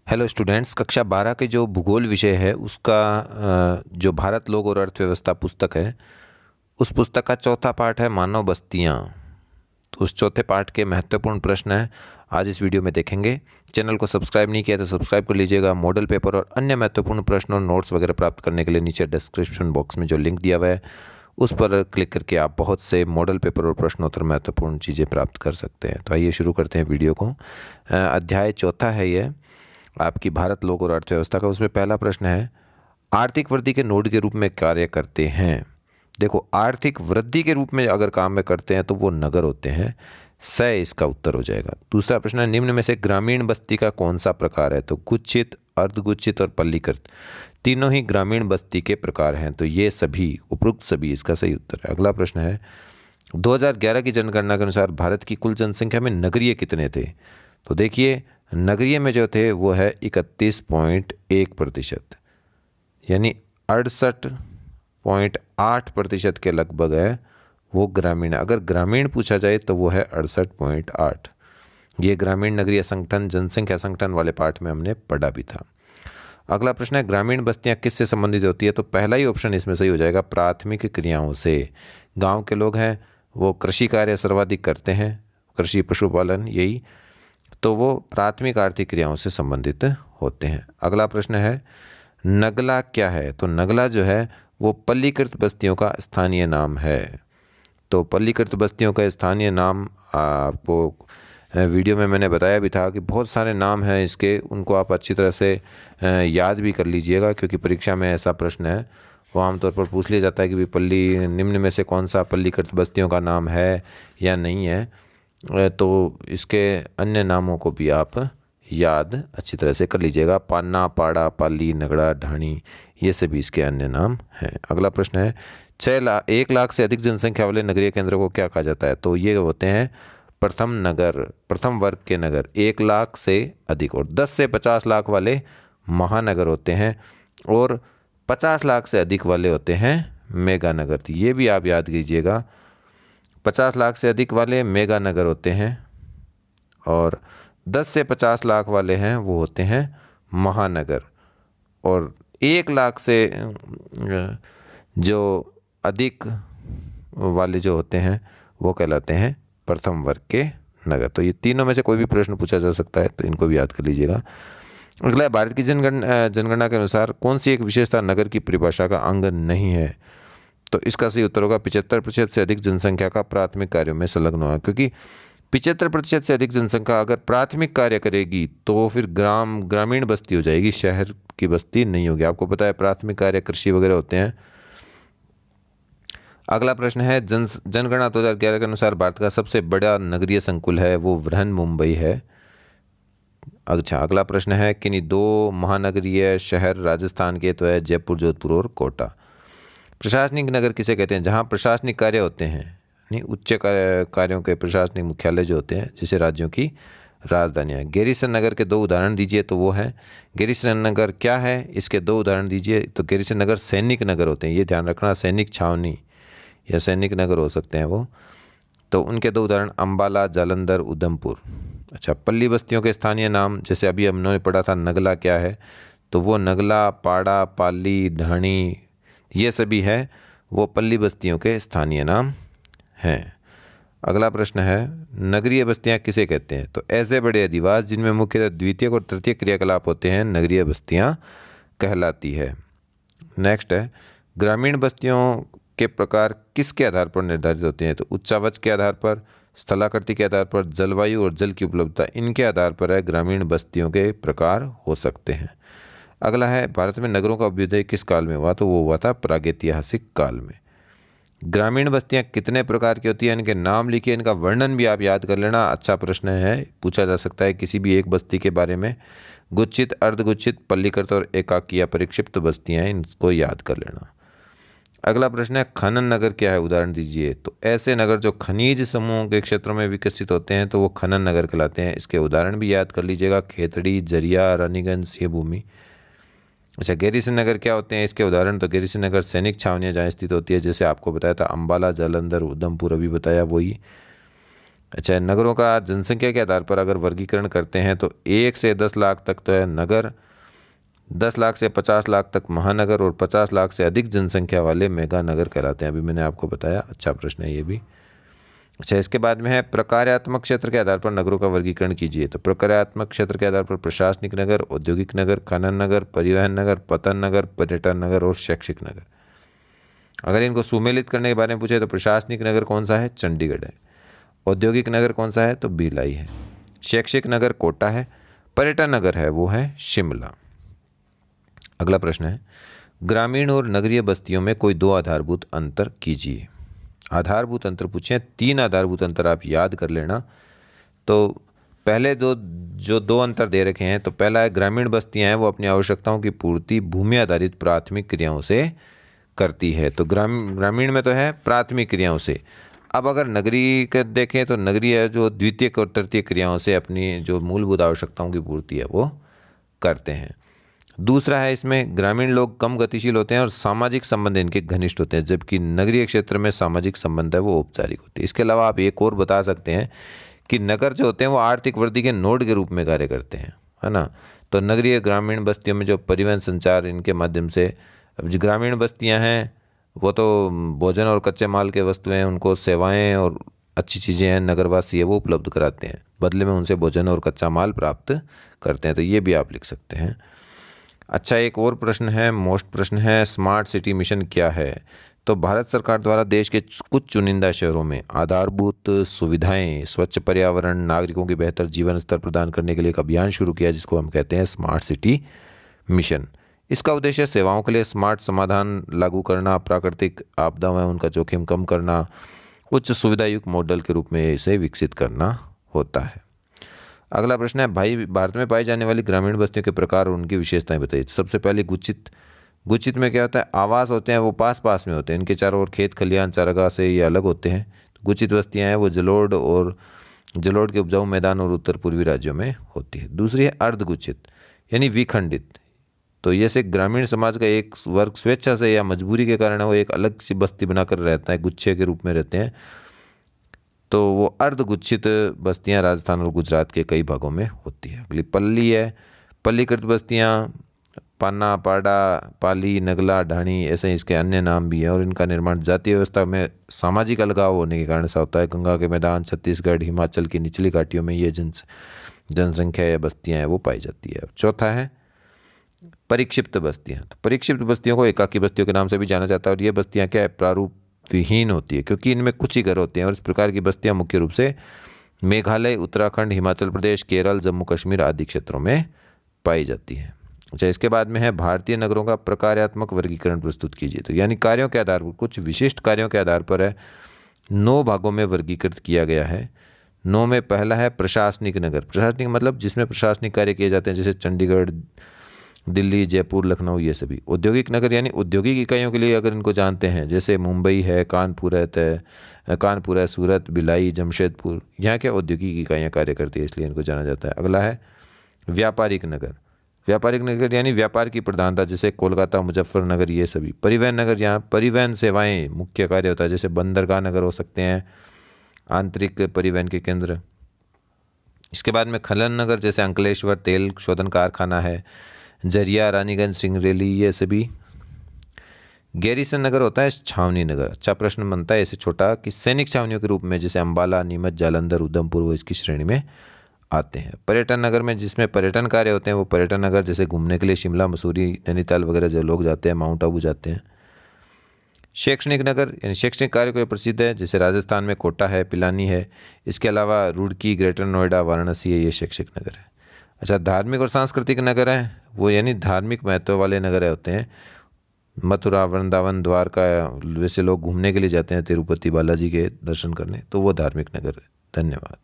Hello students, कक्षा 12 के जो भूगोल विषय है उसका जो भारत लोक और अर्थव्यवस्था पुस्तक है, उस पुस्तक का चौथा पाठ है मानव बस्तियाँ। तो उस चौथे पाठ के महत्वपूर्ण प्रश्न है आज इस वीडियो में देखेंगे। चैनल को सब्सक्राइब नहीं किया तो सब्सक्राइब कर लीजिएगा। मॉडल पेपर और अन्य महत्वपूर्ण प्रश्न और नोट्स वगैरह प्राप्त करने के लिए नीचे डिस्क्रिप्शन बॉक्स में जो लिंक दिया हुआ है उस पर क्लिक करके आप बहुत से मॉडल पेपर और प्रश्नोत्तर महत्वपूर्ण चीज़ें प्राप्त कर सकते हैं। तो आइए शुरू करते हैं वीडियो को। अध्याय चौथा है ये आपकी भारत लोक और अर्थव्यवस्था का। उसमें पहला प्रश्न है, आर्थिक वृद्धि के नोड के रूप में कार्य करते हैं। देखो, आर्थिक वृद्धि के रूप में अगर काम में करते हैं तो वो नगर होते हैं। स इसका उत्तर हो जाएगा। दूसरा प्रश्न है, निम्न में से ग्रामीण बस्ती का कौन सा प्रकार है? तो गुच्छित, अर्धगुच्छित और पल्लीकृत तीनों ही ग्रामीण बस्ती के प्रकार हैं। तो ये सभी, उपरोक्त सभी इसका सही उत्तर है। अगला प्रश्न है, 2011 की जनगणना के अनुसार भारत की कुल जनसंख्या में नगरीय कितने थे? तो देखिए, नगरीय में जो थे वो है 31.1%, यानी 68.8% के लगभग है वो ग्रामीण। अगर ग्रामीण पूछा जाए तो वो है 68.8। ये ग्रामीण नगरीय संगठन, जनसंख्या संगठन वाले पाठ में हमने पढ़ा भी था। अगला प्रश्न है, ग्रामीण बस्तियां किससे संबंधित होती है? तो पहला ही ऑप्शन इसमें सही हो जाएगा, प्राथमिक क्रियाओं से। गांव के लोग हैं वो कृषि कार्य सर्वाधिक करते हैं, कृषि पशुपालन, यही तो वो प्राथमिक आर्थिक क्रियाओं से संबंधित होते हैं। अगला प्रश्न है, नगला क्या है? तो नगला जो है वो पल्लीकृत बस्तियों का स्थानीय नाम है। तो पल्लीकृत बस्तियों का स्थानीय नाम आपको वीडियो में मैंने बताया भी था कि बहुत सारे नाम हैं इसके, उनको आप अच्छी तरह से याद भी कर लीजिएगा, क्योंकि परीक्षा में ऐसा प्रश्न है वो आमतौर पर पूछ लिया जाता है कि भाई निम्न में से कौन सा पल्लीकृत बस्तियों का नाम है या नहीं है। तो इसके अन्य नामों को भी आप याद अच्छी तरह से कर लीजिएगा। पान्ना, पाड़ा, पाली, नगड़ा, ढाणी, ये सभी इसके अन्य नाम हैं। अगला प्रश्न है, 1 लाख से अधिक जनसंख्या वाले नगरीय केंद्रों को क्या कहा जाता है? तो ये होते हैं प्रथम नगर, प्रथम वर्ग के नगर। 1 लाख से अधिक और 10 से 50 लाख वाले महानगर होते हैं, और 50 लाख से अधिक वाले होते हैं मेगा नगर। तो ये भी आप याद कीजिएगा, 50 लाख से अधिक वाले मेगा नगर होते हैं, और 10 से 50 लाख वाले हैं वो होते हैं महानगर, और 1 लाख से जो अधिक वाले जो होते हैं वो कहलाते हैं प्रथम वर्ग के नगर। तो ये तीनों में से कोई भी प्रश्न पूछा जा सकता है, तो इनको भी याद कर लीजिएगा। अगला है, भारत की जनगणना के अनुसार कौन सी एक विशेषता नगर की परिभाषा का अंग नहीं है? तो इसका सही उत्तर होगा 75% से अधिक जनसंख्या का प्राथमिक कार्यों में संलग्न हुआ, क्योंकि 75% से अधिक जनसंख्या अगर प्राथमिक कार्य करेगी तो फिर ग्रामीण बस्ती हो जाएगी, शहर की बस्ती नहीं होगी। आपको पता है प्राथमिक कार्य कृषि वगैरह होते हैं। अगला प्रश्न है, जनगणना 2011 के अनुसार भारत का सबसे बड़ा नगरीय संकुल है वो बृहन मुंबई है। अच्छा, अगला प्रश्न है, किन्हीं 2 महानगरीय शहर राजस्थान के? तो है जयपुर, जोधपुर और कोटा। प्रशासनिक नगर किसे कहते हैं? जहाँ प्रशासनिक कार्य होते हैं, नहीं उच्च कार्यों के प्रशासनिक मुख्यालय जो होते हैं, जैसे राज्यों की राजधानियाँ। गैरीसन नगर के 2 उदाहरण दीजिए। तो वो है, गैरीसन नगर क्या है, इसके 2 उदाहरण दीजिए। तो गैरीसन नगर सैनिक नगर होते हैं, ये ध्यान रखना, सैनिक छावनी या सैनिक नगर हो सकते हैं वो। तो उनके 2 उदाहरण अंबाला, जालंधर, उधमपुर। अच्छा, पल्ली बस्तियों के स्थानीय नाम, जैसे अभी हमने पढ़ा था नगला क्या है, तो वो नगला, पाड़ा, पाली, ढाणी, ये सभी है वो पल्ली बस्तियों के स्थानीय नाम हैं। अगला प्रश्न है, नगरीय बस्तियां किसे कहते हैं? तो ऐसे बड़े अधिवास जिनमें मुख्यतः द्वितीयक और तृतीयक क्रियाकलाप होते हैं नगरीय बस्तियां कहलाती है। नेक्स्ट है, ग्रामीण बस्तियों के प्रकार किसके आधार पर निर्धारित होते हैं? तो उच्चावच के आधार पर, स्थलाकृति के आधार पर, जलवायु और जल की उपलब्धता, इनके आधार पर है ग्रामीण बस्तियों के प्रकार हो सकते हैं। अगला है, भारत में नगरों का अभ्युदय किस काल में हुआ? तो वो हुआ था प्रागैतिहासिक काल में। ग्रामीण बस्तियां कितने प्रकार की होती हैं? इनके नाम लिखिए, इनका वर्णन भी आप याद कर लेना। अच्छा प्रश्न है, पूछा जा सकता है किसी भी एक बस्ती के बारे में। गुच्छित, अर्धगुच्छित, पल्लीकृत और एकाकी या परिक्षिप्त बस्तियां हैं, इनको याद कर लेना। अगला प्रश्न है, खनन नगर क्या है? उदाहरण दीजिए। तो ऐसे नगर जो खनिज समूहों के क्षेत्रों में विकसित होते हैं तो वो खनन नगर कहलाते हैं। इसके उदाहरण भी याद कर लीजिएगा, खेतड़ी, जरिया, रानीगंज, सिंहभूमि। अच्छा, गैरीसन नगर क्या होते हैं? इसके उदाहरण, तो गैरीसन नगर सैनिक छावनियाँ जहाँ स्थित होती है, जैसे आपको बताया था अंबाला, जालंधर, उधमपुर, अभी बताया वही। अच्छा, नगरों का जनसंख्या के आधार पर अगर वर्गीकरण करते हैं तो 1 से 10 लाख तक तो है नगर, 10 लाख से 50 लाख तक महानगर और 50 लाख से अधिक जनसंख्या वाले मेगा नगर कहलाते हैं। अभी मैंने आपको बताया, अच्छा प्रश्न है ये भी। अच्छा, इसके बाद में है प्रकार्यात्मक क्षेत्र के आधार पर नगरों का वर्गीकरण कीजिए। तो प्रकार्यात्मक क्षेत्र के आधार पर प्रशासनिक नगर, औद्योगिक नगर, खनन नगर, परिवहन नगर, पतन नगर, पर्यटन नगर और शैक्षिक नगर। अगर इनको सुमेलित करने के बारे में पूछे तो प्रशासनिक नगर कौन सा है? चंडीगढ़ है। औद्योगिक नगर कौन सा है? तो भिलाई है। शैक्षिक नगर कोटा है। पर्यटन नगर है वो है शिमला। अगला प्रश्न है, ग्रामीण और नगरीय बस्तियों में कोई 2 आधारभूत अंतर कीजिए। आधारभूत अंतर पूछे, 3 आधारभूत अंतर आप याद कर लेना। तो पहले जो 2 अंतर दे रखे हैं, तो पहला है ग्रामीण बस्तियां हैं वो अपनी आवश्यकताओं की पूर्ति भूमि आधारित प्राथमिक क्रियाओं से करती है। तो ग्रामीण में तो है प्राथमिक क्रियाओं से। अब अगर नगरीय का देखें तो नगरीय जो द्वितीयक और तृतीयक क्रियाओं से अपनी जो मूलभूत आवश्यकताओं की पूर्ति है वो करते हैं। दूसरा है, इसमें ग्रामीण लोग कम गतिशील होते हैं और सामाजिक संबंध इनके घनिष्ठ होते हैं, जबकि नगरीय क्षेत्र में सामाजिक संबंध है वो औपचारिक होते हैं। इसके अलावा आप एक और बता सकते हैं कि नगर जो होते हैं वो आर्थिक वृद्धि के नोड के रूप में कार्य करते हैं, है ना। तो नगरीय ग्रामीण बस्तियों में जो परिवहन संचार इनके माध्यम से, अब जो ग्रामीण बस्तियां हैं वो तो भोजन और कच्चे माल के वस्तुएं, उनको सेवाएं और अच्छी चीज़ें हैं नगरवासी है वो उपलब्ध कराते हैं, बदले में उनसे भोजन और कच्चा माल प्राप्त करते हैं। तो ये भी आप लिख सकते हैं। अच्छा, एक और प्रश्न है, मोस्ट प्रश्न है, स्मार्ट सिटी मिशन क्या है? तो भारत सरकार द्वारा देश के कुछ चुनिंदा शहरों में आधारभूत सुविधाएं, स्वच्छ पर्यावरण, नागरिकों की बेहतर जीवन स्तर प्रदान करने के लिए एक अभियान शुरू किया जिसको हम कहते हैं स्मार्ट सिटी मिशन। इसका उद्देश्य सेवाओं के लिए स्मार्ट समाधान लागू करना, प्राकृतिक आपदाओं में उनका जोखिम कम करना, उच्च सुविधायुक्त मॉडल के रूप में इसे विकसित करना होता है। अगला प्रश्न है, भारत में पाई जाने वाली ग्रामीण बस्तियों के प्रकार और उनकी विशेषताएं बताइए। सबसे पहले गुचित में क्या होता है? आवास होते हैं वो पास पास में होते हैं, इनके चारों ओर खेत खलिहान चारागाह से ये अलग होते हैं। गुचित बस्तियां हैं वो जलोढ़ के उपजाऊ मैदान और उत्तर पूर्वी राज्यों में होती है। दूसरी है अर्धगुचित यानी विखंडित। तो ये से ग्रामीण समाज का एक वर्ग स्वेच्छा से या मजबूरी के कारण वो एक अलग सी बस्ती बनाकर रहता है, गुच्छे के रूप में रहते हैं। तो वो अर्धगुच्छित बस्तियां राजस्थान और गुजरात के कई भागों में होती है। अगली पल्ली है। पल्लीकृत बस्तियां पाना, पाड़ा, पाली, नगला, ढाणी ऐसे इसके अन्य नाम भी हैं और इनका निर्माण जातीय व्यवस्था में सामाजिक अलगाव होने के कारण ऐसा होता है। गंगा के मैदान, छत्तीसगढ़, हिमाचल की निचली घाटियों में ये जनसंख्या या बस्तियां हैं वो पाई जाती है। चौथा है परिक्षिप्त बस्तियां। तो परिक्षिप्त बस्तियों को एकाकी बस्तियों के नाम से भी जाना जाता है और ये बस्तियां क्या है? प्रारूप विहीन होती है क्योंकि इनमें कुछ ही घर होते हैं और इस प्रकार की बस्तियां मुख्य रूप से मेघालय, उत्तराखंड, हिमाचल प्रदेश, केरल, जम्मू कश्मीर आदि क्षेत्रों में पाई जाती है। अच्छा, इसके बाद में है भारतीय नगरों का प्रकार्यात्मक वर्गीकरण प्रस्तुत कीजिए। तो यानी कार्यों के आधार पर, कुछ विशिष्ट कार्यों के आधार पर है 9 भागों में वर्गीकृत किया गया है। 9 में पहला है प्रशासनिक नगर। प्रशासनिक मतलब जिसमें प्रशासनिक कार्य किए जाते हैं, जैसे चंडीगढ़, दिल्ली, जयपुर, लखनऊ, ये सभी। औद्योगिक नगर यानी औद्योगिक इकाइयों के लिए अगर इनको जानते हैं, जैसे मुंबई है, कानपुर है, सूरत, भिलाई, जमशेदपुर, यहाँ क्या औद्योगिक इकाइयाँ कार्य करती है, इसलिए इनको जाना जाता है। अगला है व्यापारिक नगर। व्यापारिक नगर यानी व्यापार की प्रधानता, जैसे कोलकाता, मुजफ्फरनगर, ये सभी। परिवहन नगर, यहाँ परिवहन सेवाएं मुख्य कार्य होता है, जैसे बंदरगाह नगर हो सकते हैं, आंतरिक परिवहन के केंद्र। इसके बाद में खनन नगर, जैसे अंकलेश्वर तेल शोधन कारखाना है, जरिया, रानीगंज, सिंगरेली, ये सभी। गैरीसन नगर होता है छावनी नगर। अच्छा प्रश्न बनता है ऐसे छोटा कि सैनिक छावनियों के रूप में, जैसे अंबाला, नीमच, जालंधर, उधमपुर, वो इसकी श्रेणी में आते हैं। पर्यटन नगर में जिसमें पर्यटन कार्य होते हैं वो पर्यटन नगर, जैसे घूमने के लिए शिमला, मसूरी, नैनीताल वगैरह जो लोग जाते हैं, माउंट आबू जाते हैं। शैक्षणिक नगर यानी शैक्षणिक कार्य को प्रसिद्ध है, जैसे राजस्थान में कोटा है, पिलानी है। इसके अलावा रुड़की, ग्रेटर नोएडा, वाराणसी है, ये शैक्षणिक नगर है। अच्छा, धार्मिक और सांस्कृतिक नगर हैं वो यानी धार्मिक महत्व वाले नगर होते हैं। मथुरा, वृंदावन, द्वारका, वैसे लोग घूमने के लिए जाते हैं, तिरुपति बालाजी के दर्शन करने, तो वो धार्मिक नगर है। धन्यवाद।